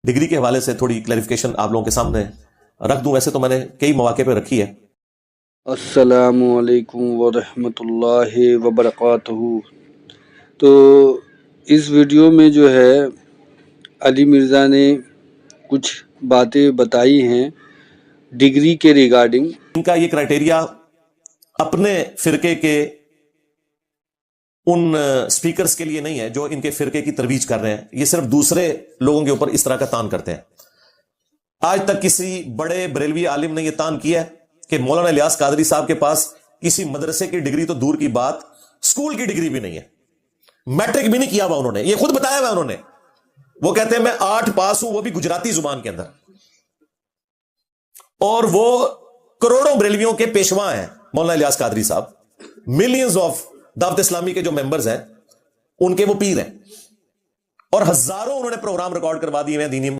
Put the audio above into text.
Degree کے حوالے سے تھوڑی کلیریفیکیشن آپ لوگوں کے سامنے رکھ دوں. ویسے تو میں نے کئی مواقع پہ رکھی ہے. السلام علیکم ورحمۃ اللہ وبرکاتہ. تو اس ویڈیو میں جو ہے علی مرزا نے کچھ باتیں بتائی ہیں ڈگری کے ریگارڈنگ. ان کا یہ کرائٹیریا اپنے فرقے کے ان سپیکرز کے لیے نہیں ہے جو ان کے فرقے کی ترویج کر رہے ہیں. یہ صرف دوسرے لوگوں کے اوپر اس طرح کا تان کرتے ہیں. آج تک کسی بڑے بریلوی عالم نے یہ تان کیا ہے کہ مولانا الیاس قادری صاحب کے پاس کسی مدرسے کی ڈگری تو دور کی بات اسکول کی ڈگری بھی نہیں ہے, میٹرک بھی نہیں کیا ہوا انہوں نے. یہ خود بتایا ہوا انہوں نے. وہ کہتے ہیں میں 8 پاس ہوں, وہ بھی گجراتی زبان کے اندر, اور وہ کروڑوں بریلویوں کے پیشوا ہیں مولانا الیاس قادری صاحب. ملینز آف دعوت اسلامی کے جو ممبرز ہیں ان کے وہ پیر ہیں, اور ہزاروں انہوں نے پروگرام ریکارڈ کروا دیے ہیں دینی